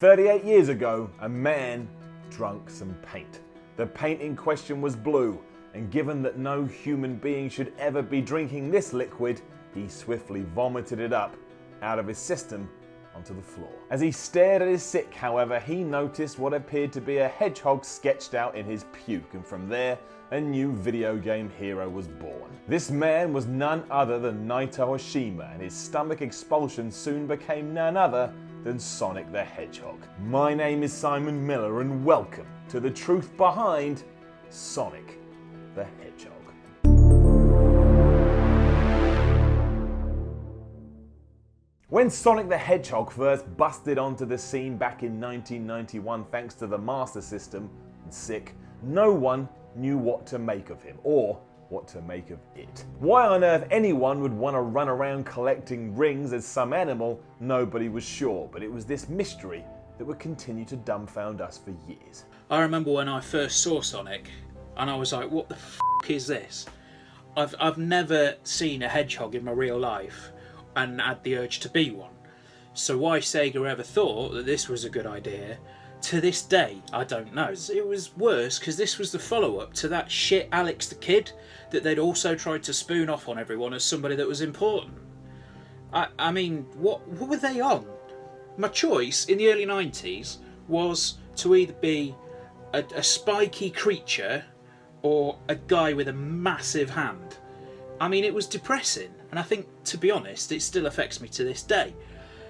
38 years ago, a man drank some paint. The paint in question was blue, and given that no human being should ever be drinking this liquid, he swiftly vomited it up out of his system onto the floor. As he stared at his sick, however, he noticed what appeared to be a hedgehog sketched out in his puke, and from there, a new video game hero was born. This man was none other than Naito Oshima, and his stomach expulsion soon became none other than Sonic the Hedgehog. My name is Simon Miller, and welcome to the truth behind Sonic the Hedgehog. When Sonic the Hedgehog first busted onto the scene back in 1991 thanks to the Master System and SICK, no one knew what to make of him, or what to make of it. Why on earth anyone would want to run around collecting rings as some animal, nobody was sure, but it was this mystery that would continue to dumbfound us for years. I remember when I first saw Sonic, and I was like, what the f*** is this? I've never seen a hedgehog in my real life and had the urge to be one. So why Sega ever thought that this was a good idea, to this day, I don't know. It was worse because this was the follow-up to that shit Alex the Kid that they'd also tried to spoon off on everyone as somebody that was important. I mean, what were they on? My choice in the early 90s was to either be a spiky creature or a guy with a massive hand. I mean, it was depressing, and I think, to be honest, it still affects me to this day.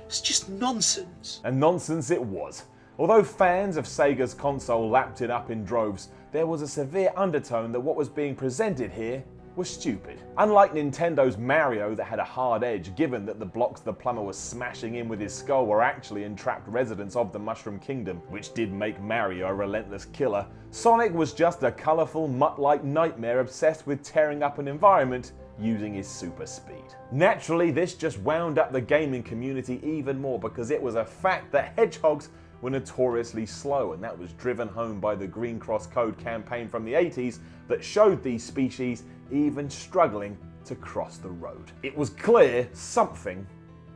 It's just nonsense. And nonsense it was. Although fans of Sega's console lapped it up in droves, there was a severe undertone that what was being presented here was stupid. Unlike Nintendo's Mario that had a hard edge, given that the blocks the plumber was smashing in with his skull were actually entrapped residents of the Mushroom Kingdom, which did make Mario a relentless killer, Sonic was just a colourful mutt-like nightmare obsessed with tearing up an environment using his super speed. Naturally, this just wound up the gaming community even more because it was a fact that hedgehogs were notoriously slow, and that was driven home by the Green Cross Code campaign from the 80s that showed these species even struggling to cross the road. It was clear something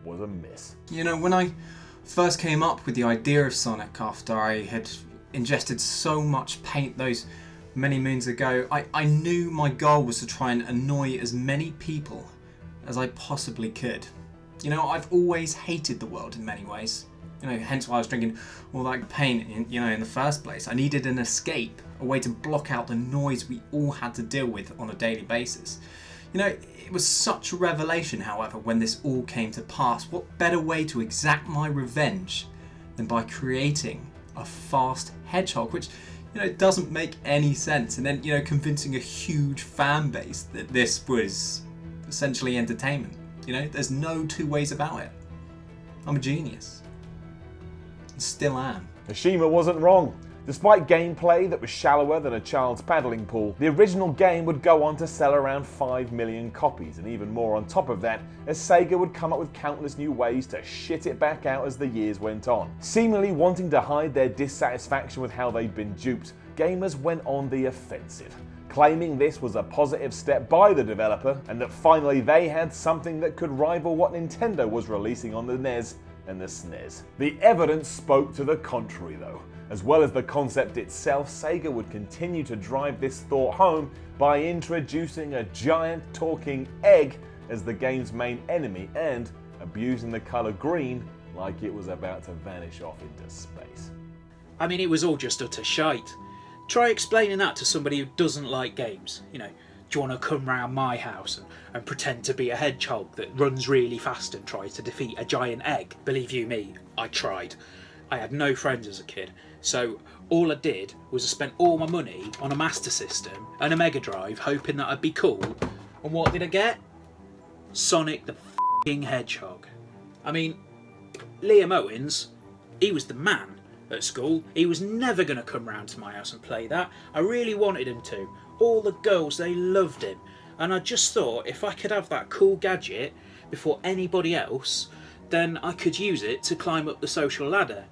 was amiss. You know, when I first came up with the idea of Sonic after I had ingested so much paint those many moons ago, I knew my goal was to try and annoy as many people as I possibly could. You know, I've always hated the world in many ways. You know, hence why I was drinking all that paint in the first place. I needed an escape, a way to block out the noise we all had to deal with on a daily basis. You know, it was such a revelation, however, when this all came to pass. What better way to exact my revenge than by creating a fast hedgehog, which, you know, doesn't make any sense, and then, you know, convincing a huge fan base that this was essentially entertainment. You know, there's no two ways about it. I'm a genius. Still am. Oshima wasn't wrong. Despite gameplay that was shallower than a child's paddling pool, the original game would go on to sell around 5 million copies, and even more on top of that, as Sega would come up with countless new ways to shit it back out as the years went on. Seemingly wanting to hide their dissatisfaction with how they'd been duped, gamers went on the offensive, claiming this was a positive step by the developer, and that finally they had something that could rival what Nintendo was releasing on the NES and the SNES. The evidence spoke to the contrary though. As well as the concept itself, Sega would continue to drive this thought home by introducing a giant talking egg as the game's main enemy and abusing the colour green like it was about to vanish off into space. I mean, it was all just utter shite. Try explaining that to somebody who doesn't like games. You know, do you want to come round my house and pretend to be a hedgehog that runs really fast and tries to defeat a giant egg? Believe you me, I tried. I had no friends as a kid, so all I did was I spent all my money on a Master System and a Mega Drive hoping that I'd be cool, and what did I get? Sonic the f***ing Hedgehog. I mean, Liam Owens, he was the man at school. He was never going to come round to my house and play that. I really wanted him to. All the girls, they loved him, and I just thought if I could have that cool gadget before anybody else, then I could use it to climb up the social ladder.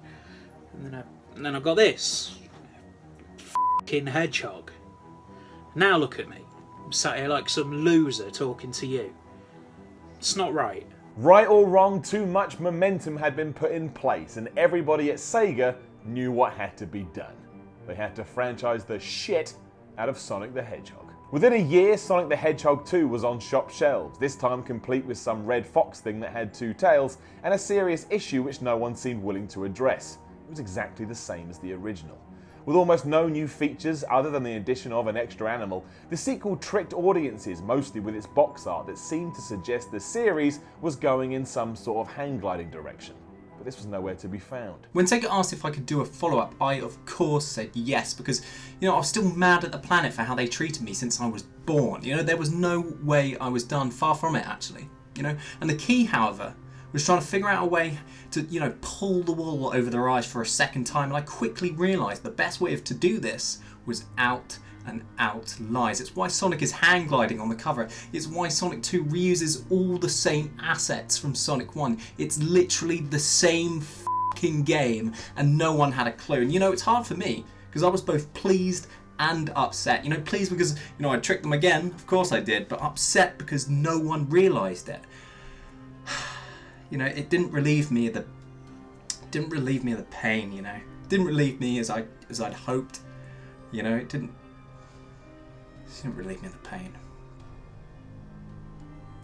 And then I got this f***ing hedgehog. Now look at me, I'm sat here like some loser talking to you. It's not right. Right or wrong, too much momentum had been put in place, and everybody at Sega knew what had to be done. They had to franchise the shit out of Sonic the Hedgehog. Within a year, Sonic the Hedgehog 2 was on shop shelves, this time complete with some red fox thing that had two tails, and a serious issue which no one seemed willing to address. It was exactly the same as the original. With almost no new features other than the addition of an extra animal, the sequel tricked audiences mostly with its box art that seemed to suggest the series was going in some sort of hang gliding direction. But this was nowhere to be found. When Sega asked if I could do a follow-up, I of course said yes, because I was still mad at the planet for how they treated me since I was born. There was no way I was done, far from it actually. And the key, however, was trying to figure out a way to, pull the wool over their eyes for a second time, and I quickly realised the best way to do this was out and out lies. It's why Sonic is hang gliding on the cover. It's why Sonic 2 reuses all the same assets from Sonic 1. It's literally the same fucking game, and no one had a clue. And it's hard for me, because I was both pleased and upset. Pleased because, I tricked them again, of course I did, but upset because no one realised it. It didn't relieve me of the pain, It didn't relieve me as I'd hoped. It didn't relieve me of the pain.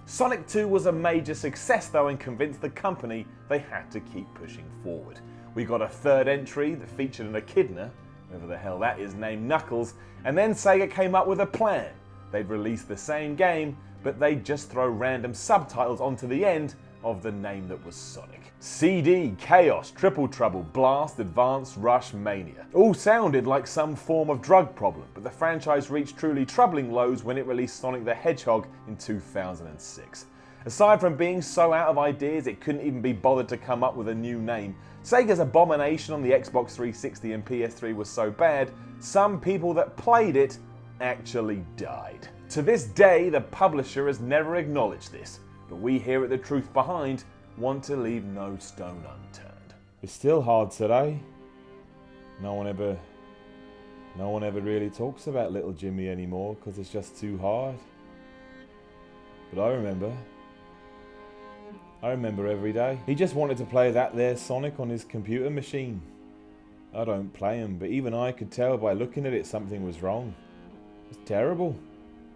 Sonic 2 was a major success though, and convinced the company they had to keep pushing forward. We got a third entry that featured an echidna, whoever the hell that is, named Knuckles, and then Sega came up with a plan. They'd release the same game, but they'd just throw random subtitles onto the end of the name that was Sonic. CD, Chaos, Triple Trouble, Blast, Advance, Rush, Mania. All sounded like some form of drug problem, but the franchise reached truly troubling lows when it released Sonic the Hedgehog in 2006. Aside from being so out of ideas it couldn't even be bothered to come up with a new name, Sega's abomination on the Xbox 360 and PS3 was so bad, some people that played it actually died. To this day, the publisher has never acknowledged this, but we here at The Truth Behind want to leave no stone unturned. It's still hard today. No one ever really talks about little Jimmy anymore because it's just too hard. But I remember every day. He just wanted to play that there Sonic on his computer machine. I don't play him, but even I could tell by looking at it something was wrong. It was terrible.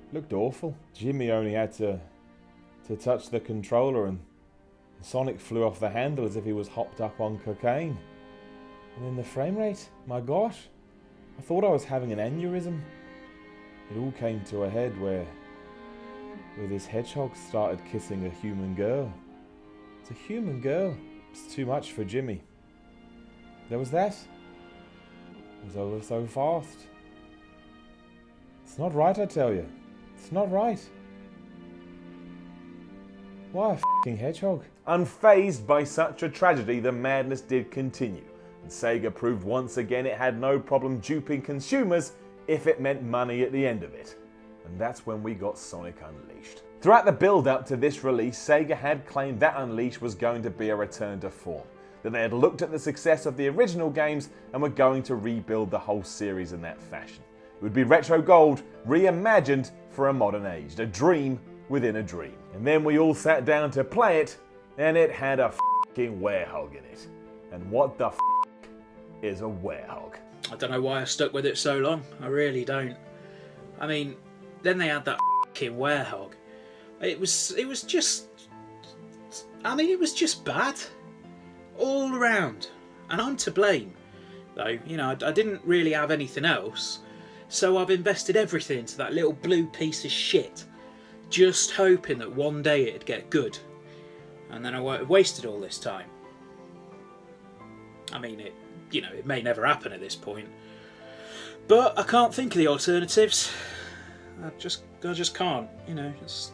It looked awful. Jimmy only had to touch the controller and Sonic flew off the handle as if he was hopped up on cocaine. And then the frame rate, my gosh, I thought I was having an aneurysm. It all came to a head where this hedgehog started kissing a human girl. It's a human girl. It's too much for Jimmy. There was that. It was over so fast. It's not right, I tell you. It's not right. Why a f***ing hedgehog? Unfazed by such a tragedy, the madness did continue, and Sega proved once again it had no problem duping consumers if it meant money at the end of it. And that's when we got Sonic Unleashed. Throughout the build-up to this release, Sega had claimed that Unleashed was going to be a return to form, that they had looked at the success of the original games and were going to rebuild the whole series in that fashion. It would be retro gold, reimagined for a modern age, a dream within a dream. And then we all sat down to play it, and it had a f***ing werehog in it. And what the f*** is a werehog? I don't know why I stuck with it so long. I really don't. I mean, then they had that f***ing werehog. It was just bad. All around. And I'm to blame. Though, I didn't really have anything else. So I've invested everything into that little blue piece of shit, just hoping that one day it'd get good. And then I won't have wasted all this time. I mean, it may never happen at this point. But I can't think of the alternatives. I just can't. It's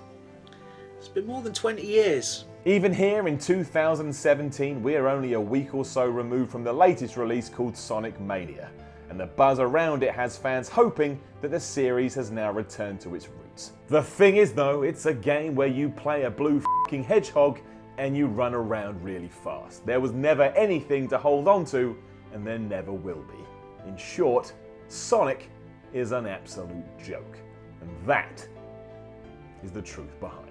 been more than 20 years. Even here in 2017, we are only a week or so removed from the latest release called Sonic Mania. And the buzz around it has fans hoping that the series has now returned to its roots. The thing is though, it's a game where you play a blue f***ing hedgehog and you run around really fast. There was never anything to hold on to, and there never will be. In short, Sonic is an absolute joke. And that is the truth behind.